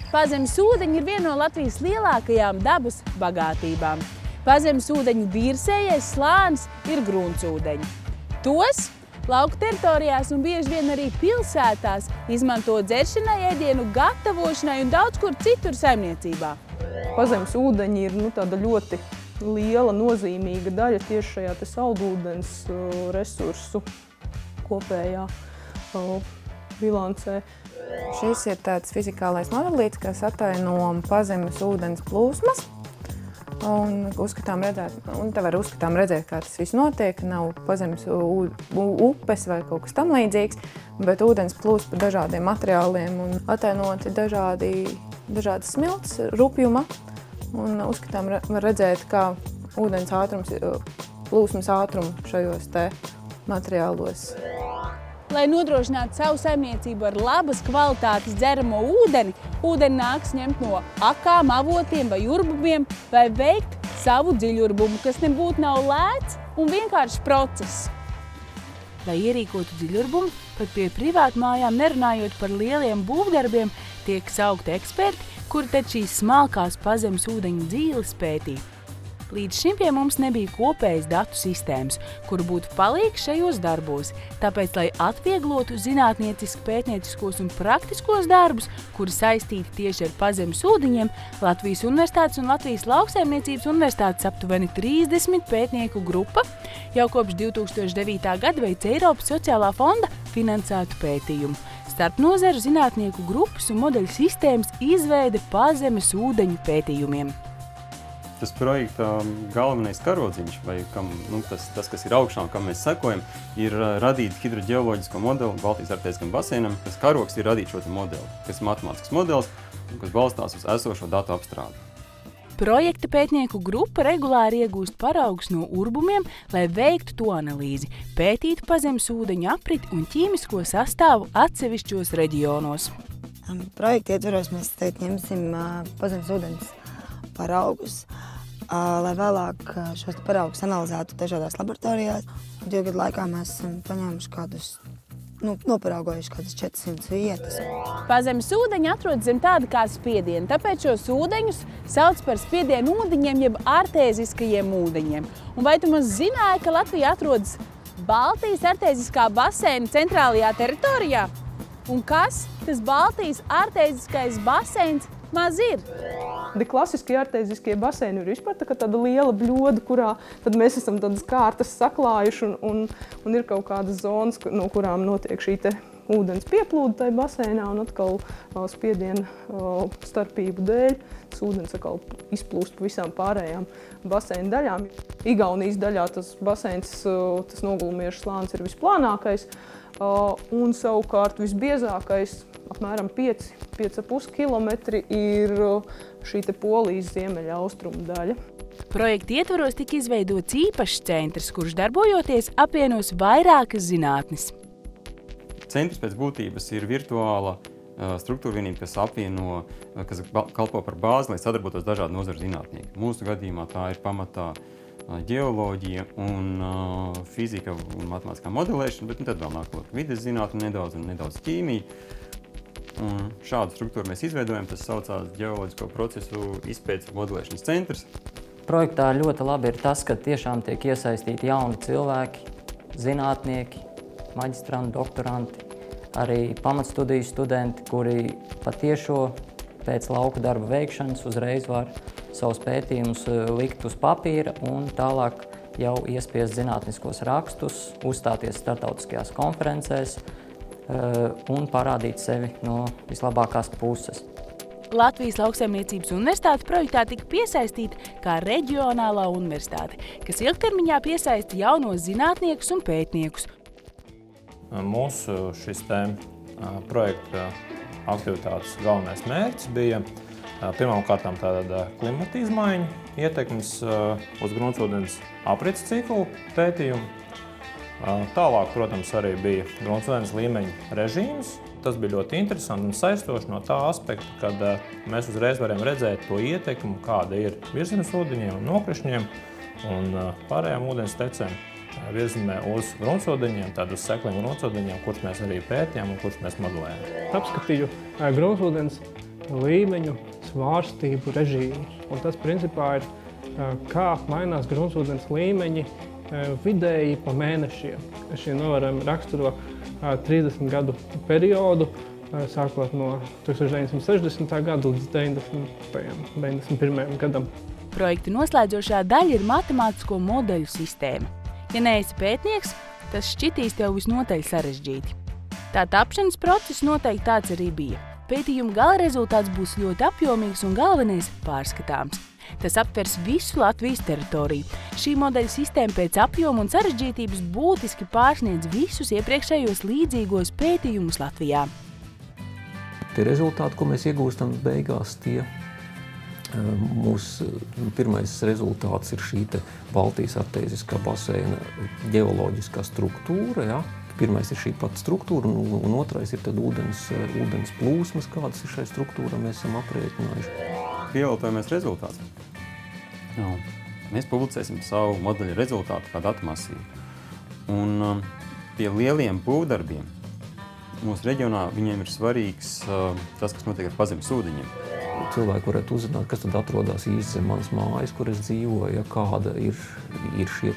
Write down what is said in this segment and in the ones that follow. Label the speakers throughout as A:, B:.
A: Pazemes ūdeņi ir viena no Latvijas lielākajām dabas bagātībām. Pazemes ūdeņu dīrsējais slānis ir gruntsūdeņi. Tos lauku teritorijās un bieži vien arī pilsētās izmanto dzeršanai, ēdienu gatavošanai un daudz kur citur saimniecībā.
B: Pazemes ūdeņi ir tāda ļoti liela, nozīmīga daļa tieši šajā saldūdens resursu kopējā bilancē.
C: Šis ir tāds fizikālais modelīts, kas ataino pazemes ūdens plūsmas. Un te var uzskatām redzēt, kā tas viss notiek. Nav pazemes upes vai kaut kas tam līdzīgs, bet ūdens plūst pa dažādiem materiāliem un atainoti dažādas smilts, rupjuma. Un uzskatām var redzēt, kā ūdens ātrums, plūsmas ātrumu šajos te materiālos.
A: Lai nodrošinātu savu saimniecību ar labas kvalitātes dzeramo ūdeni, ūdeni nāks ņemt no akām, avotiem vai urbumiem, vai veikt savu dziļurbumu, kas nebūtu nav lēts un vienkāršs process. Lai ierīkotu dziļurbumu, pat pie privātmājām, nerunājot par lieliem būvdarbiem, tiek saukti eksperti, kuri tad šīs smalkās pazemes ūdeņu dzīves pētīja. Līdz šim pie mums nebija kopējas datu sistēmas, kuru būtu palīgs šajos darbos. Tāpēc, lai atvieglotu zinātnieciski pētnieciskos un praktiskos darbus, kuri saistīti tieši ar pazemes ūdeņiem, Latvijas Universitātes un Latvijas Lauksaimniecības Universitātes aptuveni 30 pētnieku grupa jau kopš 2009. gada veic Eiropas sociālā fonda finansētu pētījumu. Starpnozaru zinātnieku grupas un modeļu sistēmas izveide pazemes ūdeņu pētījumiem.
D: Tas projekta galvenais karodziņš, vai tas, kas ir augšā un kam mēs sekojam, ir radīt hidroģeoloģisko modeli Baltijas artēriskam basēnam, kas karogs ir radīt šo modeli, kas ir matemātisks modelis, kas balstās uz esošo datu apstrādi.
A: Projekta pētnieku grupa regulāri iegūst paraugus no urbumiem, lai veiktu to analīzi, pētītu pazemes ūdeņu apriti un ķīmisko sastāvu atsevišķos reģionos.
E: Projekta ietveros mēs ņemsim pazemes ūdens paraugus, lai vēlāk šos paraugus analizētu dažādās laboratorijās. 2 gadu laikā mēs esam paņēmuši noparaugojuši kādas 400 vietas.
A: Pazemes ūdeņi atrodas zem tāda kā spiediena, tāpēc šos ūdeņus sauc par spiedienu ūdeņiem jeb artēziskajiem ūdeņiem. Un vai tu maz zināji, ka Latvija atrodas Baltijas artēziskā baseina centrālajā teritorijā? Un kas tas Baltijas artēziskais baseins maz ir?
B: Klasiskie artēziskie baseini ir vispār tāda liela bļoda, kurā tad mēs esam tādas kārtas saklājuši un ir kaut kādas zonas, no kurām notiek šī te ūdens pieplūde tajā baseinā un atkal spiediena starpību dēļ. Tas ūdens atkal izplūst pa visām pārējām baseina daļām. Igaunijas daļā tas baseins, tas nogulumiešu slānis ir visplānākais un savukārt visbiezākais, apmēram 5,5 kilometri, ir šī te Polijas ziemeļaustrumu daļa.
A: Projekta ietvaros tika izveidots īpašs centrs, kurš darbojoties apvienos vairākas zinātnes.
D: Centrs pēc būtības ir virtuāla struktūra vienība, kas apvieno, kas kalpo par bāzi, lai sadarbotos dažādu nozaru zinātnieki. Mūsu gadījumā tā ir pamatā ģeoloģija un fizika un matemātiskā modelēšana, bet tad vēl nāk vides zinātne nedaudz ķīmija. Un šādu struktūru mēs izveidojam, tas saucās ģeoloģisko procesu izpētes modelēšanas centrs.
F: Projektā ļoti labi ir tas, ka tiešām tiek iesaistīti jauni cilvēki, zinātnieki, maģistranti, doktoranti, arī pamatstudiju studenti, kuri patiešo pēc lauku darba veikšanas uzreiz var savus pētījumus likt uz papīra un tālāk jau iespiest zinātniskos rakstus, uzstāties starptautiskajās konferencēs un parādīt sevi no vislabākās puses.
A: Latvijas Lauksaimniecības Universitāte projektā tika piesaistīta kā reģionālā universitāte, kas ilgtermiņā piesaista jaunos zinātniekus un pētniekus.
G: Mūsu šis projekta aktivitātes galvenais mērķis bija pirmkārt tāda klimata izmaiņu ietekmes uz gruntsūdens aprits ciklu pētījumu. Tālāk, protams, arī bija gruntsūdens līmeņa režīms. Tas bija ļoti interesanti un saistoši no tā aspekta, kad mēs uzreiz varam redzēt to ietekmi, kāda ir virszemes ūdeņiem un nokrišņiem un pārējām ūdens tecēm virzemē uz gruntsūdeņiem, tad uz sekliem gruntsūdeņiem, kurus mēs arī pētījām un kurus mēs modelējam.
H: Apskatīju gruntsūdens līmeņu, svārstību režīmus. Un tas principā ir, kā mainās gruntsūdens līmeņi vidēji pa mēnešiem. Šie novērojumi raksturo 30 gadu periodu, sākot no 1960. gada līdz 91. gadam.
A: Projekta noslēdzošā daļa ir matemātisko modeļu sistēma. Ja neesi pētnieks, tas šķitīs tev visnotaļ sarežģīti. Tā tapšanas process noteikti tāds arī bija. Pētījuma gala rezultāts būs ļoti apjomīgs un galvenais – pārskatāms. Tas aptvers visu Latvijas teritoriju. Šī modeļa sistēma pēc apjoma un sarežģītības būtiski pārsniedz visus iepriekšējos līdzīgos pētījumus Latvijā.
I: Tie rezultāti, ko mēs iegūstam beigās, mūsu pirmais rezultāts ir šī Baltijas artēziskā baseina ģeoloģiskā struktūra. Ja? Pirmais ir šī pati struktūra, un otrais ir tad ūdens plūsmas, kādas ir šai struktūrai, mēs esam aprēķinājuši.
D: Pielietojamies rezultāts. Mēs publicēsim savu modeļu rezultātu kā datumasīvu. Un pie lieliem būvdarbiem mūsu reģionā viņiem ir svarīgs tas, kas notiek ar pazemes ūdeņiem.
I: Cilvēki varētu uzzināt, kas tad atrodas īsti zem manas mājas, kur es dzīvoju, ja kāda ir šie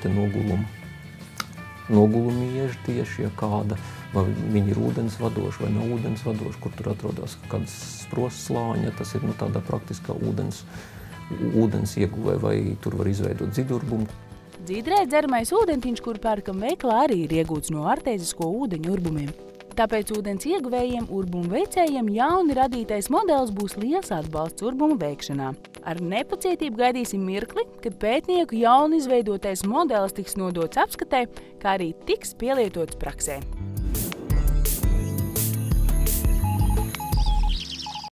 I: nogulumi ieži tieši, ja kāda, vai viņi ir ūdensvadoši vai nav ūdensvadoši, kur tur atrodas kādas sprostas slāņi, ja tas ir tādā praktiskā ūdens ieguvē, vai tur var izveidot dziļurbumu.
A: Dzīdrē dzeramais ūdentiņš, kur pērkam veiklā, arī ir iegūts no artēzisko ūdeņu urbumiem. Tāpēc ūdens ieguvējiem, urbumu veicējiem jauni radītais modelis būs liels atbalsts urbumu veikšanā. Ar nepacietību gaidīsim mirkli, kad pētnieku jauni izveidotais modelis tiks nodots apskatē, kā arī tiks pielietots praksē.